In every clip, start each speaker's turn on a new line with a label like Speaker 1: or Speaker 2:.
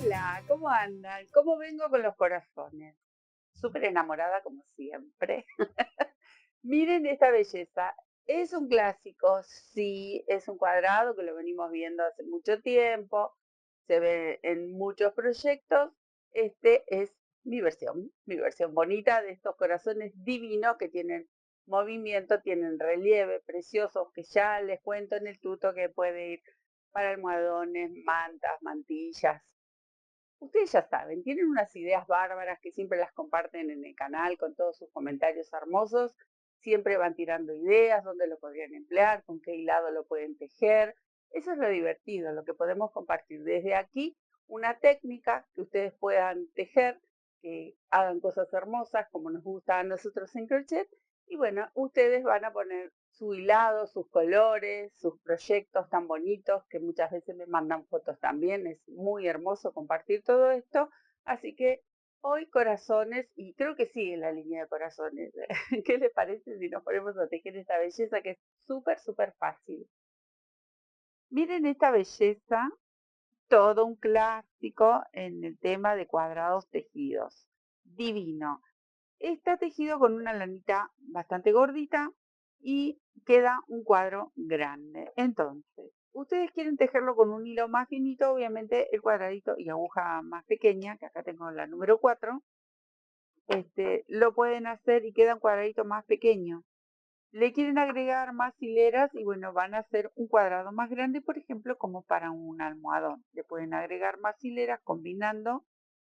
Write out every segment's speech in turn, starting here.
Speaker 1: Hola, ¿cómo andan? ¿Cómo vengo con los corazones? Súper enamorada como siempre. Miren esta belleza. Es un clásico, sí, es un cuadrado que lo venimos viendo hace mucho tiempo. Se ve en muchos proyectos. Este es mi versión bonita de estos corazones divinos que tienen movimiento, tienen relieve, preciosos, que ya les cuento en el tuto que puede ir para almohadones, mantas, mantillas. Ustedes ya saben, tienen unas ideas bárbaras que siempre las comparten en el canal con todos sus comentarios hermosos. Siempre van tirando ideas, dónde lo podrían emplear, con qué hilado lo pueden tejer. Eso es lo divertido, lo que podemos compartir desde aquí, una técnica que ustedes puedan tejer, que hagan cosas hermosas como nos gusta a nosotros en crochet. Y bueno, ustedes van a poner su hilado, sus colores, sus proyectos tan bonitos que muchas veces me mandan fotos también. Es muy hermoso compartir todo esto. Así que hoy corazones, y creo que sigue la línea de corazones. ¿Qué les parece si nos ponemos a tejer esta belleza que es súper, súper fácil? Miren esta belleza, todo un clásico en el tema de cuadrados tejidos. Divino. Está tejido con una lanita bastante gordita y queda un cuadro grande. Entonces, ustedes quieren tejerlo con un hilo más finito, obviamente el cuadradito y aguja más pequeña, que acá tengo la número 4, lo pueden hacer y queda un cuadradito más pequeño. Le quieren agregar más hileras y bueno, van a hacer un cuadrado más grande, por ejemplo, como para un almohadón. Le pueden agregar más hileras combinando,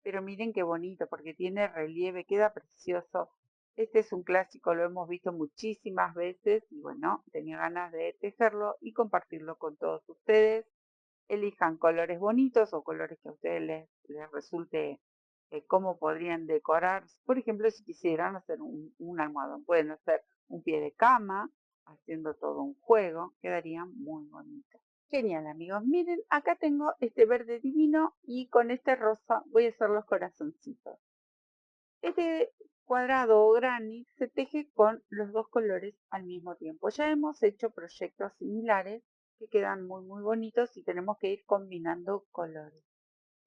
Speaker 1: pero miren qué bonito porque tiene relieve, queda precioso. Este es un clásico, lo hemos visto muchísimas veces y bueno, tenía ganas de tejerlo y compartirlo con todos ustedes. Elijan colores bonitos o colores que a ustedes les resulte cómo podrían decorar. Por ejemplo, si quisieran hacer un almohadón, pueden hacer un pie de cama, haciendo todo un juego, quedaría muy bonito. Genial, amigos. Miren, acá tengo este verde divino y con este rosa voy a hacer los corazoncitos. Este cuadrado o granny se teje con los dos colores al mismo tiempo. Ya hemos hecho proyectos similares que quedan muy muy bonitos y tenemos que ir combinando colores.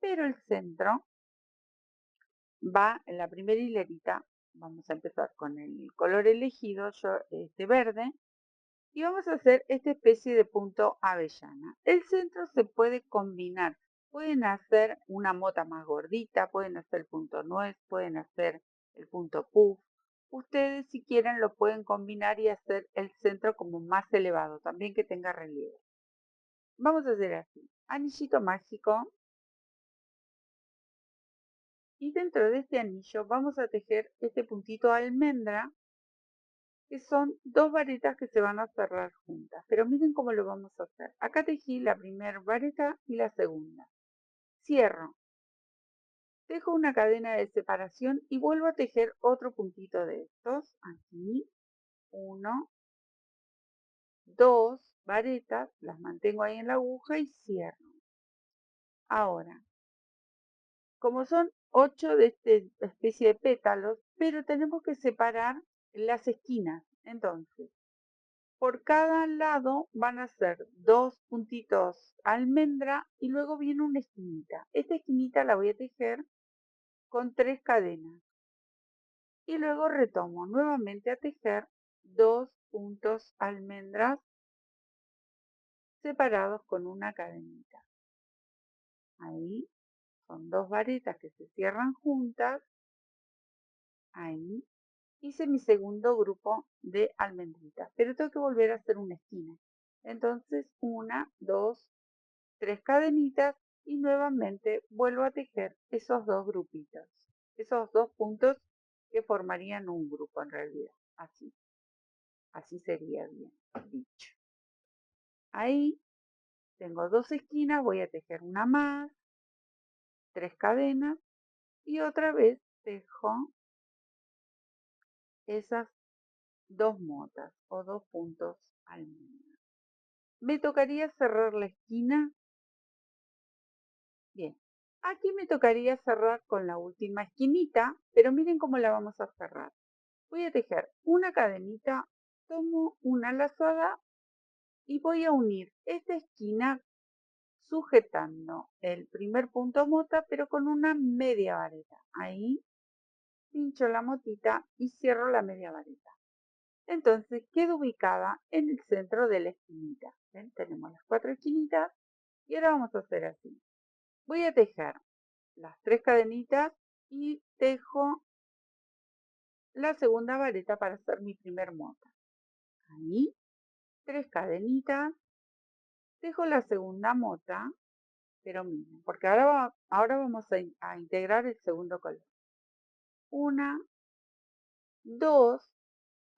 Speaker 1: Pero el centro va en la primera hilerita. Vamos a empezar con el color elegido, yo este verde, y vamos a hacer esta especie de punto avellana. El centro se puede combinar. Pueden hacer una mota más gordita, pueden hacer el punto nuez, pueden hacer el punto puff. Ustedes si quieren lo pueden combinar y hacer el centro como más elevado, también que tenga relieve. Vamos a hacer así. Anillito mágico. Y dentro de este anillo vamos a tejer este puntito almendra, que son dos varetas que se van a cerrar juntas. Pero miren cómo lo vamos a hacer. Acá tejí la primera vareta y la segunda. Cierro, dejo una cadena de separación y vuelvo a tejer otro puntito de estos. Aquí, uno, dos varetas, las mantengo ahí en la aguja y cierro. Ahora, como son 8 de esta especie de pétalos, pero tenemos que separar las esquinas. Entonces, por cada lado van a ser dos puntitos almendra y luego viene una esquinita. Esta esquinita la voy a tejer con 3 cadenas y luego retomo nuevamente a tejer dos puntos almendras separados con una cadenita. Ahí son dos varetas que se cierran juntas. Ahí hice mi segundo grupo de almendritas, pero tengo que volver a hacer una esquina. Entonces, una, dos, tres cadenitas y nuevamente vuelvo a tejer esos dos grupitos, esos dos puntos que formarían un grupo en realidad. Así sería bien dicho. Ahí tengo dos esquinas, voy a tejer una más, tres cadenas y otra vez tejo esas dos motas o dos puntos almendra. Me tocaría cerrar la esquina. Bien, aquí me tocaría cerrar con la última esquinita, pero miren cómo la vamos a cerrar. Voy a tejer una cadenita, tomo una lazada y voy a unir esta esquina sujetando el primer punto mota, pero con una media vareta. Ahí pincho la motita y cierro la media vareta. Entonces queda ubicada en el centro de la esquinita. ¿Ven? Tenemos las 4 esquinitas y ahora vamos a hacer así. Voy a tejer las 3 cadenitas y tejo la segunda vareta para hacer mi primer mota. Ahí, 3 cadenitas, tejo la segunda mota, pero miren, porque ahora vamos a integrar el segundo color. Una, dos,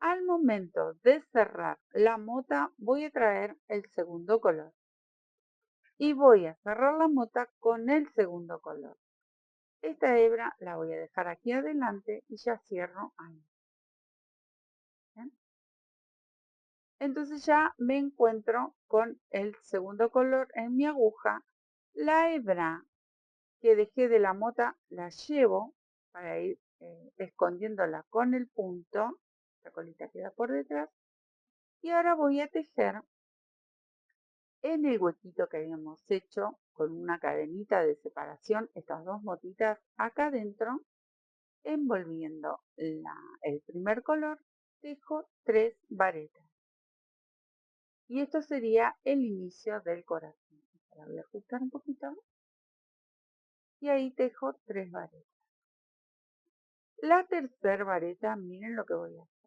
Speaker 1: al momento de cerrar la mota voy a traer el segundo color y voy a cerrar la mota con el segundo color. Esta hebra la voy a dejar aquí adelante y ya cierro ahí. ¿Ven? Entonces ya me encuentro con el segundo color en mi aguja. La hebra que dejé de la mota la llevo para ir escondiéndola con el punto. La colita queda por detrás. Y ahora voy a tejer en el huequito que habíamos hecho con una cadenita de separación estas dos motitas acá adentro, envolviendo el primer color, tejo 3 varetas. Y esto sería el inicio del corazón. Ahora voy a ajustar un poquito y ahí tejo 3 varetas. La tercera vareta, miren lo que voy a hacer.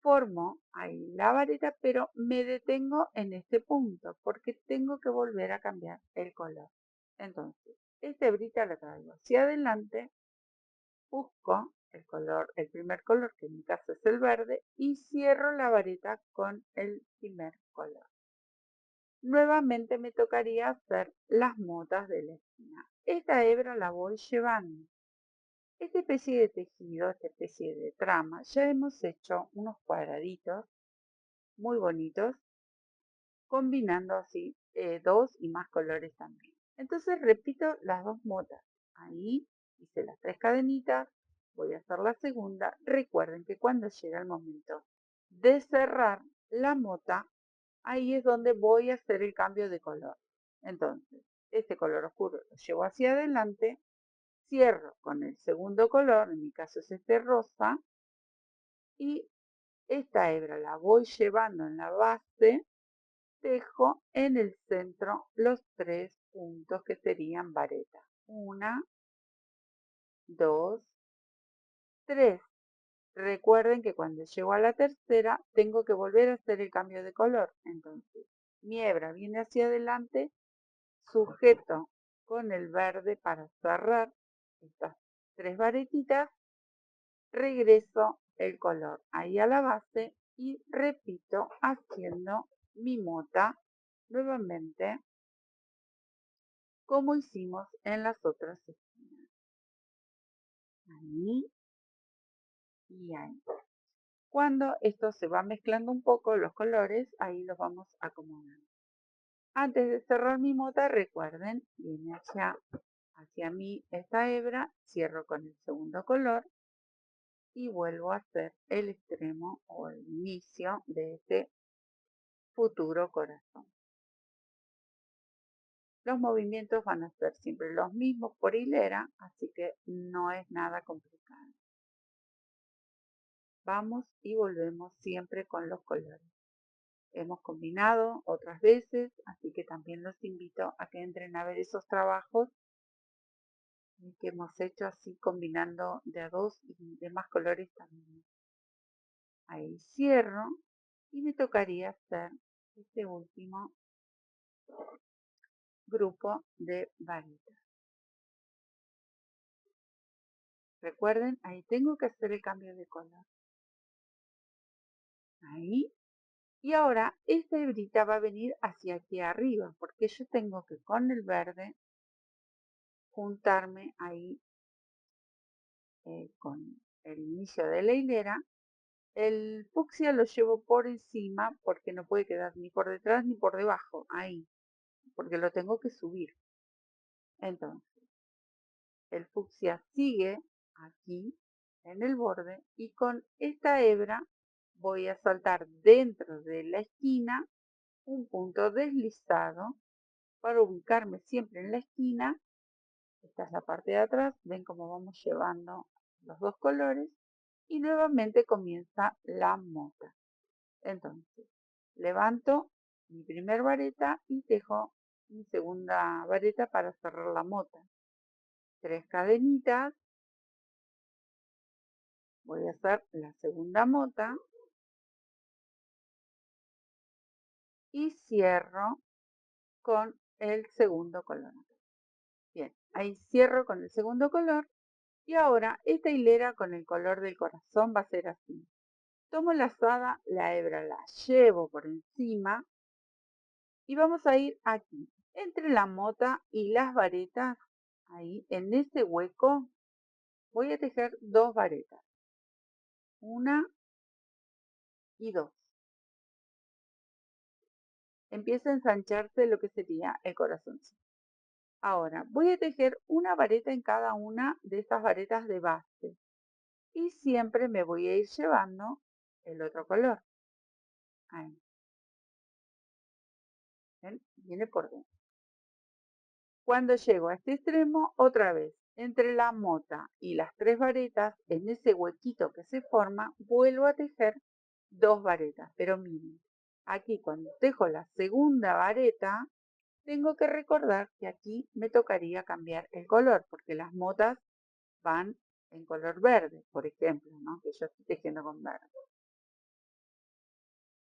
Speaker 1: Formo ahí la vareta, pero me detengo en este punto porque tengo que volver a cambiar el color. Entonces, esta hebrita la traigo hacia adelante, busco el color, el primer color, que en mi caso es el verde, y cierro la vareta con el primer color. Nuevamente me tocaría hacer las motas de la esquina. Esta hebra la voy llevando. Esta especie de tejido, esta especie de trama, ya hemos hecho unos cuadraditos muy bonitos, combinando así 2 y más colores también. Entonces repito las 2 motas. Ahí hice las 3 cadenitas, voy a hacer la segunda. Recuerden que cuando llega el momento de cerrar la mota, ahí es donde voy a hacer el cambio de color. Entonces, este color oscuro lo llevo hacia adelante, cierro con el segundo color, en mi caso es este rosa, y esta hebra la voy llevando en la base, tejo en el centro los 3 puntos que serían vareta. 1, 2, 3. Recuerden que cuando llego a la tercera tengo que volver a hacer el cambio de color. Entonces, mi hebra viene hacia adelante, sujeto con el verde para cerrar estas 3 varetitas, regreso el color ahí a la base y repito haciendo mi mota nuevamente como hicimos en las otras esquinas. Ahí y ahí. Cuando esto se va mezclando un poco los colores, ahí los vamos acomodando. Antes de cerrar mi mota, recuerden, viene hacia mí esta hebra, cierro con el segundo color y vuelvo a hacer el extremo o el inicio de este futuro corazón. Los movimientos van a ser siempre los mismos por hilera, así que no es nada complicado. Vamos y volvemos siempre con los colores. Hemos combinado otras veces, así que también los invito a que entren a ver esos trabajos que hemos hecho así combinando de a 2 y de más colores también. Ahí cierro y me tocaría hacer este último grupo de varitas. Recuerden, ahí tengo que hacer el cambio de color. Ahí. Y ahora esta hebrita va a venir hacia aquí arriba, porque yo tengo que con el verde juntarme ahí con el inicio de la hilera. El fucsia lo llevo por encima porque no puede quedar ni por detrás ni por debajo, ahí, porque lo tengo que subir. Entonces, el fucsia sigue aquí en el borde y con esta hebra voy a saltar dentro de la esquina un punto deslizado para ubicarme siempre en la esquina. Esta es la parte de atrás, ven cómo vamos llevando los dos colores y nuevamente comienza la mota. Entonces, levanto mi primer vareta y tejo mi segunda vareta para cerrar la mota. 3 cadenitas, voy a hacer la segunda mota y cierro con el segundo color. Bien, ahí cierro con el segundo color y ahora esta hilera con el color del corazón va a ser así. Tomo la lazada, la hebra la llevo por encima y vamos a ir aquí, entre la mota y las varetas, ahí en ese hueco voy a tejer 2 varetas, una y 2. Empieza a ensancharse lo que sería el corazoncito. Ahora voy a tejer una vareta en cada una de estas varetas de base y siempre me voy a ir llevando el otro color. Ahí, ¿ven? Viene por dentro. Cuando llego a este extremo, otra vez, entre la mota y las 3 varetas, en ese huequito que se forma, vuelvo a tejer 2 varetas. Pero miren, aquí cuando tejo la segunda vareta, tengo que recordar que aquí me tocaría cambiar el color, porque las motas van en color verde, por ejemplo, ¿no? Que yo estoy tejiendo con verde.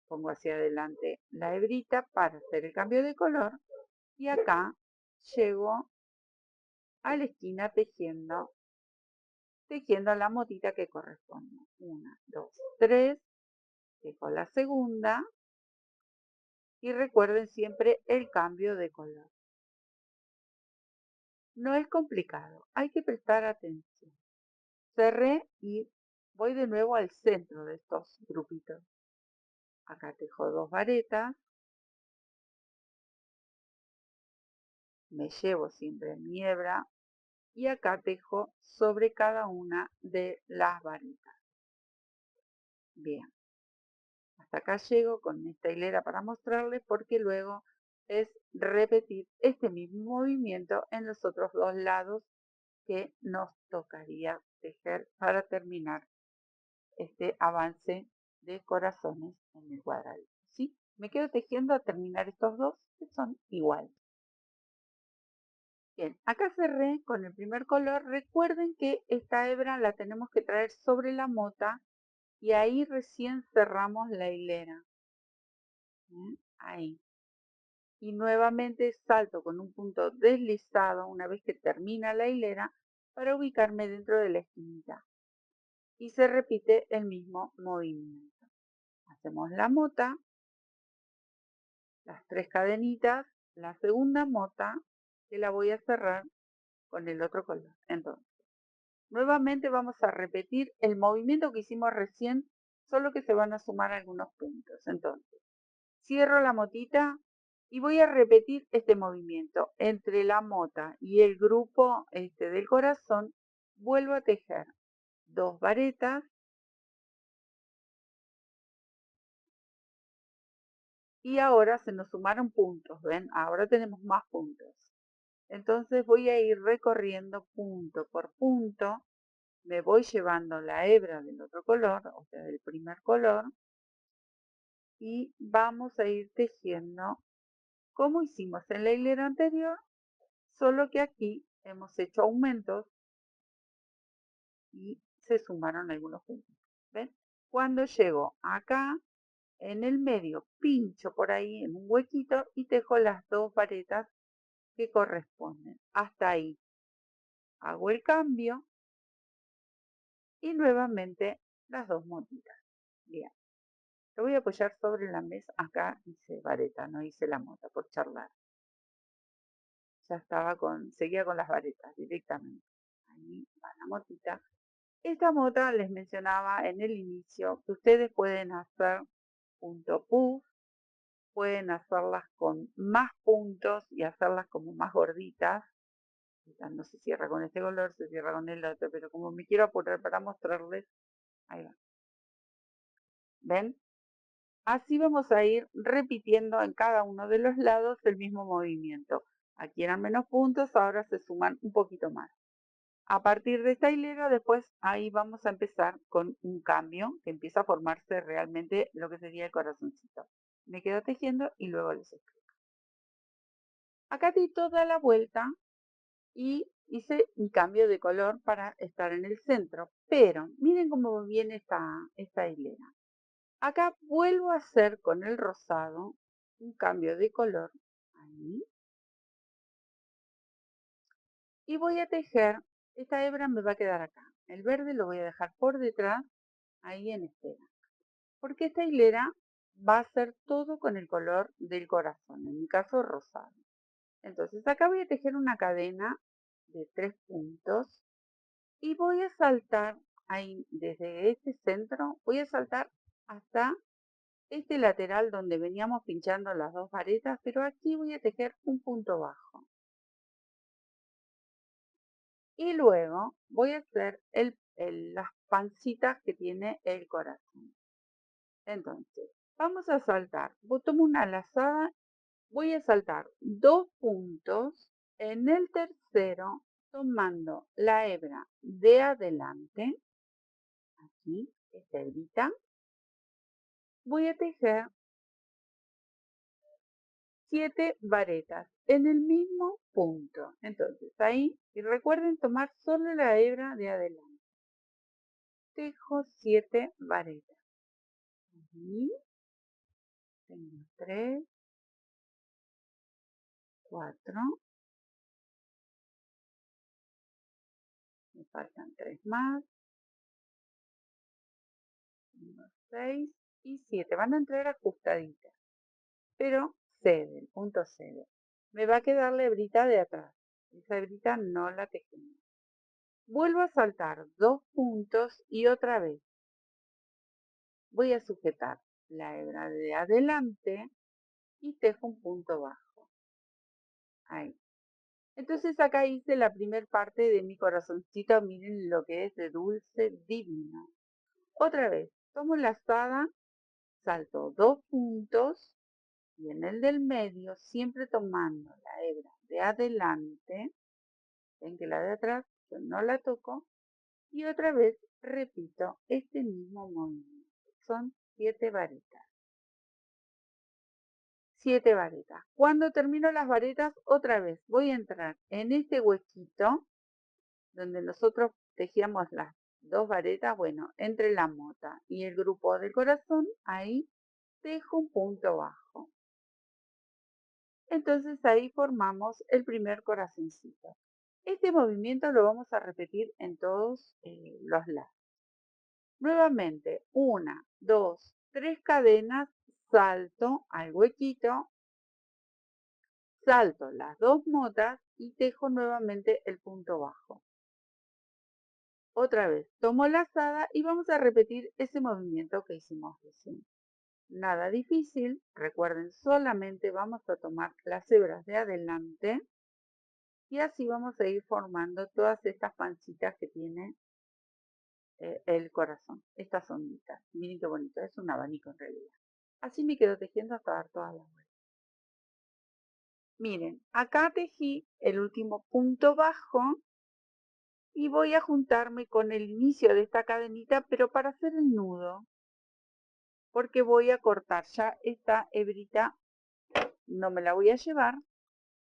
Speaker 1: Pongo hacia adelante la hebrita para hacer el cambio de color y acá llego a la esquina tejiendo la motita que corresponde. 1, 2, 3, tejo la segunda y recuerden siempre el cambio de color. No es complicado, hay que prestar atención. Cerré y voy de nuevo al centro de estos grupitos. Acá tejo 2 varetas, me llevo siempre mi hebra y acá tejo sobre cada una de las varetas. Bien, hasta acá llego con esta hilera para mostrarles porque luego es repetir este mismo movimiento en los otros 2 lados que nos tocaría tejer para terminar este avance de corazones en el cuadradito. ¿Sí? Me quedo tejiendo a terminar estos 2 que son iguales. Bien, acá cerré con el primer color. Recuerden que esta hebra la tenemos que traer sobre la mota y ahí recién cerramos la hilera. Ahí. Y nuevamente salto con un punto deslizado una vez que termina la hilera para ubicarme dentro de la esquinita. Y se repite el mismo movimiento. Hacemos la mota, las 3 cadenitas, la segunda mota que la voy a cerrar con el otro color. Entonces, nuevamente vamos a repetir el movimiento que hicimos recién, solo que se van a sumar algunos puntos. Entonces, cierro la motita y voy a repetir este movimiento. Entre la mota y el grupo del corazón, vuelvo a tejer 2 varetas y ahora se nos sumaron puntos, ¿ven? Ahora tenemos más puntos. Entonces voy a ir recorriendo punto por punto, me voy llevando la hebra del otro color, o sea, del primer color, y vamos a ir tejiendo como hicimos en la hilera anterior, solo que aquí hemos hecho aumentos y se sumaron algunos puntos. ¿Ven? Cuando llego acá, en el medio, pincho por ahí en un huequito y tejo las 2 varetas que corresponden. Hasta ahí. Hago el cambio y nuevamente las 2 motitas. Bien. Lo voy a apoyar sobre la mesa. Acá hice vareta, no hice la mota por charlar. Ya estaba seguía con las varetas directamente. Ahí va la motita. Esta mota les mencionaba en el inicio que ustedes pueden hacer punto puff, pueden hacerlas con más puntos y hacerlas como más gorditas. Esta no se cierra con este color, se cierra con el otro, pero como me quiero apurar para mostrarles, ahí va. ¿Ven? Así vamos a ir repitiendo en cada uno de los lados el mismo movimiento. Aquí eran menos puntos, ahora se suman un poquito más. A partir de esta hilera, después ahí vamos a empezar con un cambio que empieza a formarse realmente lo que sería el corazoncito. Me quedo tejiendo y luego les explico. Acá di toda la vuelta y hice un cambio de color para estar en el centro. Pero miren cómo viene esta hilera. Acá vuelvo a hacer con el rosado un cambio de color. Ahí. Y voy a tejer. Esta hebra me va a quedar acá. El verde lo voy a dejar por detrás, ahí en espera. Porque esta hilera va a ser todo con el color del corazón, en mi caso rosado. Entonces acá voy a tejer una cadena de 3 puntos y voy a saltar ahí desde este centro, voy a saltar hasta este lateral donde veníamos pinchando las dos varetas, pero aquí voy a tejer un punto bajo. Y luego voy a hacer las pancitas que tiene el corazón. Entonces, vamos a saltar. Tomo una lazada, voy a saltar 2 puntos en el tercero, tomando la hebra de adelante, aquí, esta hebrita, voy a tejer 7 varetas en el mismo punto. Entonces, ahí, y recuerden tomar solo la hebra de adelante. Tejo 7 varetas. Aquí, tengo 3, 4, me faltan 3 más, 6 y 7. Van a entrar ajustaditas, pero cede, el punto cede. Me va a quedar la hebrita de atrás. Esa hebrita no la tejemos. Vuelvo a saltar 2 puntos y otra vez voy a sujetar la hebra de adelante y tejo un punto bajo. Ahí. Entonces acá hice la primera parte de mi corazoncito. Miren lo que es de dulce divino. Otra vez, tomo la lazada, salto 2 puntos y en el del medio, siempre tomando la hebra de adelante, ven que la de atrás yo no la toco, y otra vez repito este mismo movimiento. Son 7 varetas. 7 varetas. Cuando termino las varetas, otra vez voy a entrar en este huequito donde nosotros tejíamos las 2 varetas, bueno, entre la mota y el grupo del corazón, ahí tejo un punto bajo. Entonces ahí formamos el primer corazoncito. Este movimiento lo vamos a repetir en todos los lados. Nuevamente, 1, 2, 3 cadenas, salto al huequito, salto las 2 motas y tejo nuevamente el punto bajo. Otra vez, tomo lazada y vamos a repetir ese movimiento que hicimos recién. Nada difícil, recuerden, solamente vamos a tomar las hebras de adelante y así vamos a ir formando todas estas pancitas que tiene el corazón, estas onditas. Miren qué bonito, es un abanico en realidad. Así me quedo tejiendo hasta dar todas las vueltas. Miren, acá tejí el último punto bajo y voy a juntarme con el inicio de esta cadenita, pero para hacer el nudo, porque voy a cortar ya esta hebrita, no me la voy a llevar,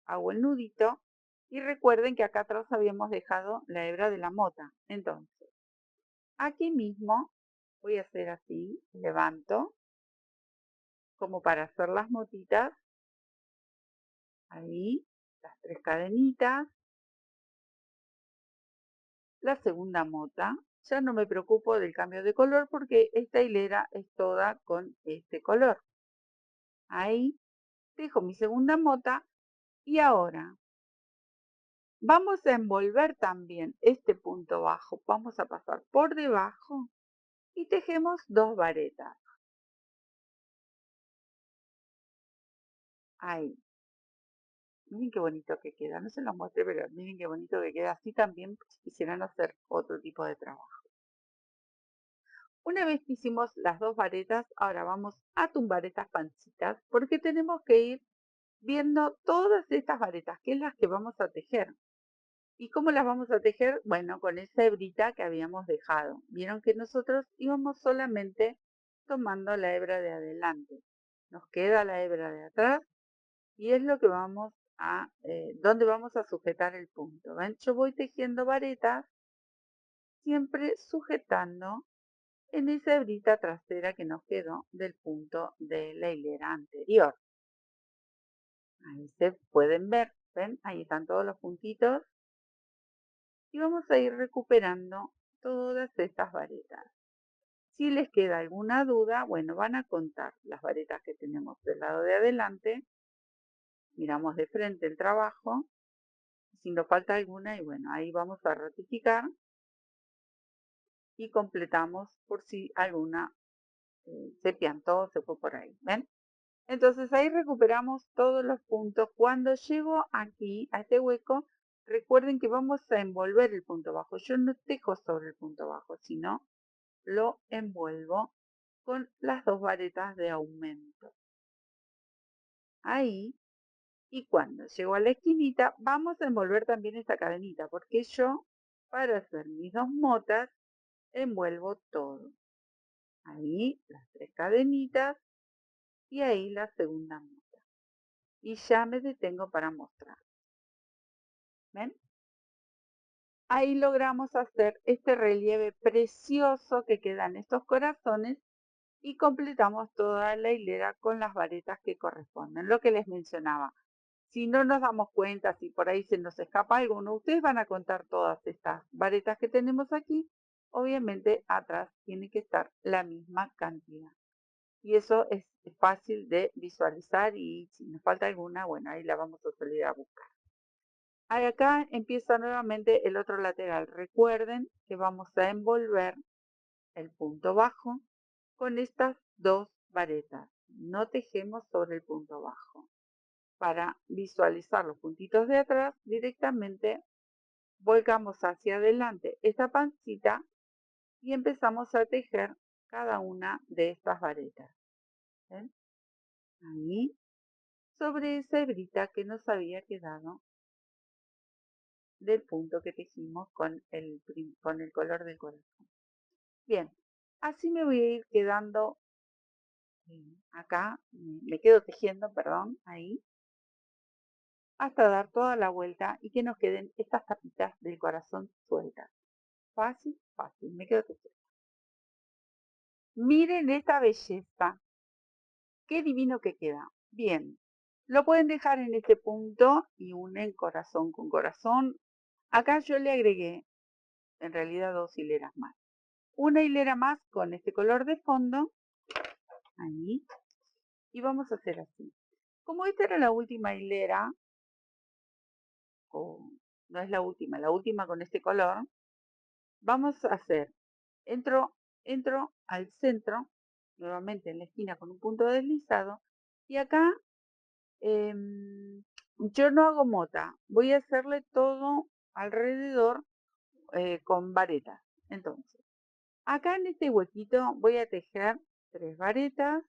Speaker 1: hago el nudito y recuerden que acá atrás habíamos dejado la hebra de la mota. Entonces, aquí mismo voy a hacer así, levanto, como para hacer las motitas, ahí, las 3 cadenitas, la segunda mota, ya no me preocupo del cambio de color porque esta hilera es toda con este color. Ahí dejo mi segunda mota y ahora vamos a envolver también este punto bajo, vamos a pasar por debajo y tejemos 2 varetas. Ahí. Miren qué bonito que queda, no se los muestre, pero miren qué bonito que queda. Así también si quisieran hacer otro tipo de trabajo. Una vez que hicimos las dos varetas, ahora vamos a tumbar estas pancitas porque tenemos que ir viendo todas estas varetas, que es las que vamos a tejer. ¿Y cómo las vamos a tejer? Bueno, con esa hebrita que habíamos dejado. Vieron que nosotros íbamos solamente tomando la hebra de adelante. Nos queda la hebra de atrás y es lo que vamos a, donde vamos a sujetar el punto. ¿Ven? Yo voy tejiendo varetas, siempre sujetando en esa hebrita trasera que nos quedó del punto de la hilera anterior. Ahí se pueden ver, ¿ven? Ahí están todos los puntitos. Y vamos a ir recuperando todas estas varetas. Si les queda alguna duda, bueno, van a contar las varetas que tenemos del lado de adelante. Miramos de frente el trabajo. Si nos falta alguna, y bueno, ahí vamos a ratificar y completamos por si alguna se piantó, se fue por ahí. ¿Ven? Entonces ahí recuperamos todos los puntos. Cuando llego aquí, a este hueco, recuerden que vamos a envolver el punto bajo. Yo no tejo sobre el punto bajo, sino lo envuelvo con las dos varetas de aumento. Ahí, y cuando llego a la esquinita, vamos a envolver también esta cadenita, porque yo, para hacer mis dos motas, envuelvo todo. Ahí, las tres cadenitas, y ahí la segunda mota. Y ya me detengo para mostrar. ¿Ven? Ahí logramos hacer este relieve precioso que quedan estos corazones y completamos toda la hilera con las varetas que corresponden. Lo que les mencionaba. Si no nos damos cuenta, si por ahí se nos escapa alguno, ustedes van a contar todas estas varetas que tenemos aquí. Obviamente atrás tiene que estar la misma cantidad. Y eso es fácil de visualizar y si nos falta alguna, bueno, ahí la vamos a salir a buscar. Acá empieza nuevamente el otro lateral. Recuerden que vamos a envolver el punto bajo con estas dos varetas. No tejemos sobre el punto bajo. Para visualizar los puntitos de atrás, directamente volcamos hacia adelante esta pancita y empezamos a tejer cada una de estas varetas. ¿Ven? Ahí, sobre esa hebrita que nos había quedado del punto que tejimos con el color del corazón. Bien, así me voy a ir quedando acá, me quedo tejiendo, perdón, ahí, hasta dar toda la vuelta y que nos queden estas tapitas del corazón sueltas. Fácil, fácil, me quedo tejiendo. Miren esta belleza, qué divino que queda. Bien, lo pueden dejar en este punto y unen corazón con corazón. Acá yo le agregué en realidad dos hileras más. Una hilera más con este color de fondo, ahí, y vamos a hacer así. Como esta era la última hilera, o no es la última con este color, vamos a hacer, entro al centro, nuevamente en la esquina con un punto deslizado, y acá yo no hago mota, voy a hacerle todo alrededor con varetas. Entonces, acá en este huequito voy a tejer 3 varetas,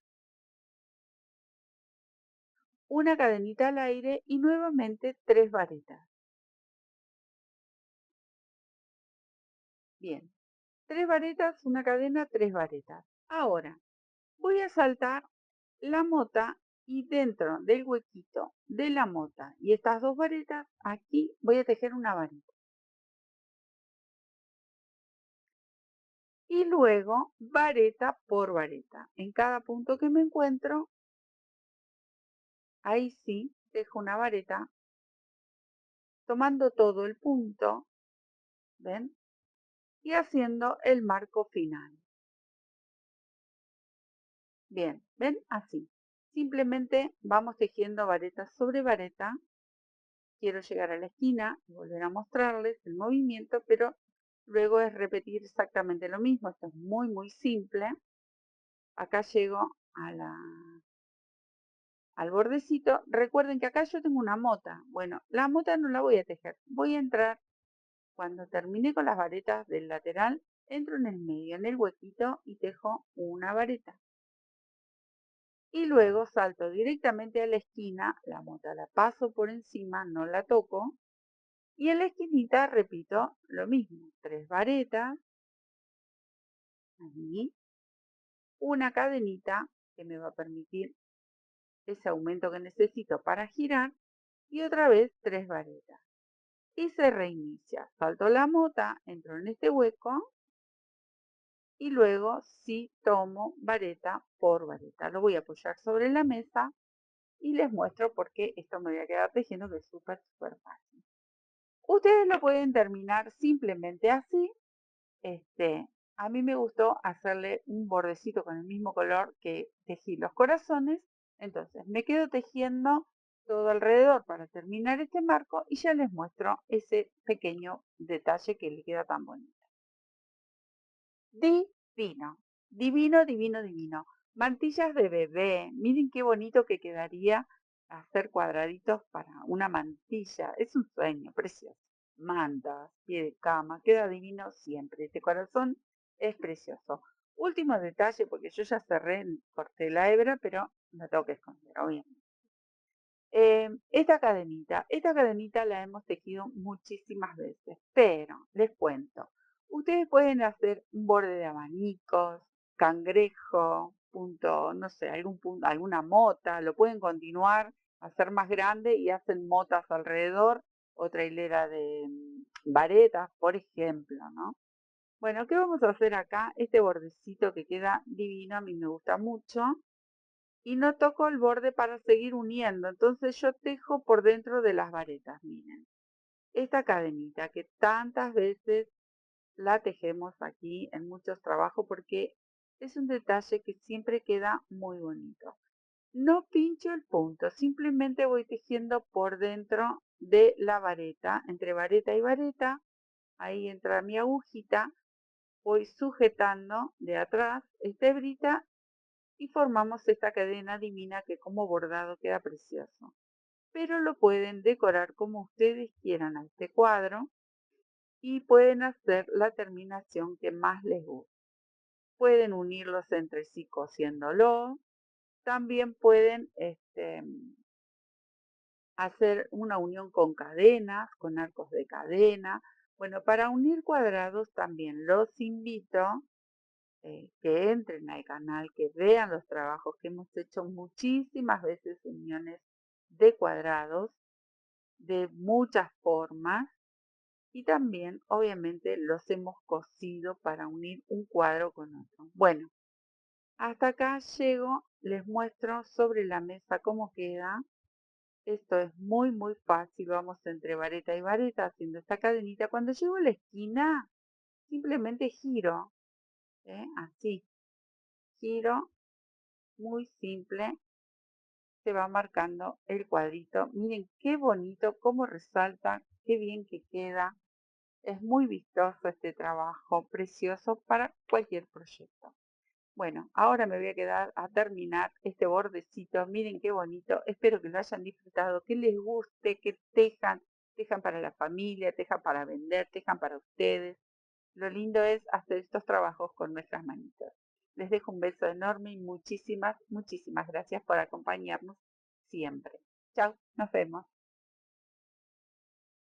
Speaker 1: una cadenita al aire y nuevamente 3 varetas. Bien, 3 varetas, una cadena, 3 varetas. Ahora, voy a saltar la mota y dentro del huequito de la mota y estas dos varetas, aquí voy a tejer una vareta. Y luego vareta por vareta. En cada punto que me encuentro, ahí sí dejo una vareta, tomando todo el punto, ¿ven? Y haciendo el marco final. Bien, ¿ven? Así. Simplemente vamos tejiendo vareta sobre vareta. Quiero llegar a la esquina y volver a mostrarles el movimiento, pero luego es repetir exactamente lo mismo. Esto es muy, muy simple. Acá llego al bordecito. Recuerden que acá yo tengo una mota. Bueno, la mota no la voy a tejer. Voy a entrar, cuando termine con las varetas del lateral, entro en el medio, en el huequito y tejo una vareta. Y luego salto directamente a la esquina, la mota la paso por encima, no la toco. Y en la esquinita repito lo mismo, 3 varetas, ahí, una cadenita que me va a permitir ese aumento que necesito para girar y otra vez 3 varetas. Y se reinicia. Salto la mota, entro en este hueco y luego sí tomo vareta por vareta. Lo voy a apoyar sobre la mesa y les muestro por qué esto me voy a quedar tejiendo, que es súper, súper fácil. Ustedes lo pueden terminar simplemente así. A mí me gustó hacerle un bordecito con el mismo color que tejí los corazones. Entonces me quedo tejiendo todo alrededor para terminar este marco y ya les muestro ese pequeño detalle que le queda tan bonito. Divino, divino, divino, divino. Mantillas de bebé. Miren qué bonito que quedaría hacer cuadraditos para una mantilla. Es un sueño, precioso. Mantas, pie de cama, queda divino siempre. Este corazón es precioso. Último detalle, porque yo ya cerré, corté la hebra, pero la tengo que esconder, obviamente. Esta cadenita la hemos tejido muchísimas veces, pero les cuento, ustedes pueden hacer un borde de abanicos, cangrejo, punto, no sé, algún punto, alguna mota, lo pueden continuar, hacer más grande y hacen motas alrededor, otra hilera de varetas, por ejemplo, ¿no? Bueno, ¿qué vamos a hacer acá? Este bordecito que queda divino, a mí me gusta mucho y no toco el borde para seguir uniendo. Entonces yo tejo por dentro de las varetas, miren. Esta cadenita que tantas veces la tejemos aquí en muchos trabajos porque es un detalle que siempre queda muy bonito. No pincho el punto, simplemente voy tejiendo por dentro de la vareta, entre vareta y vareta. Ahí entra mi agujita, voy sujetando de atrás esta hebrita y formamos esta cadena divina que como bordado queda precioso. Pero lo pueden decorar como ustedes quieran a este cuadro y pueden hacer la terminación que más les guste. Pueden unirlos entre sí cosiéndolo. También pueden hacer una unión con cadenas, con arcos de cadena. Bueno, para unir cuadrados también los invito que entren al canal, que vean los trabajos que hemos hecho muchísimas veces, uniones de cuadrados de muchas formas y también obviamente los hemos cosido para unir un cuadro con otro. Bueno, hasta acá llego, les muestro sobre la mesa cómo queda. Esto es muy muy fácil, vamos entre vareta y vareta haciendo esta cadenita. Cuando llego a la esquina, simplemente giro, así, giro, muy simple, se va marcando el cuadrito. Miren qué bonito, cómo resalta, qué bien que queda. Es muy vistoso este trabajo, precioso para cualquier proyecto. Bueno, ahora me voy a quedar a terminar este bordecito. Miren qué bonito. Espero que lo hayan disfrutado, que les guste, que tejan. Tejan para la familia, tejan para vender, tejan para ustedes. Lo lindo es hacer estos trabajos con nuestras manitos. Les dejo un beso enorme y muchísimas, muchísimas gracias por acompañarnos siempre. Chao, nos vemos.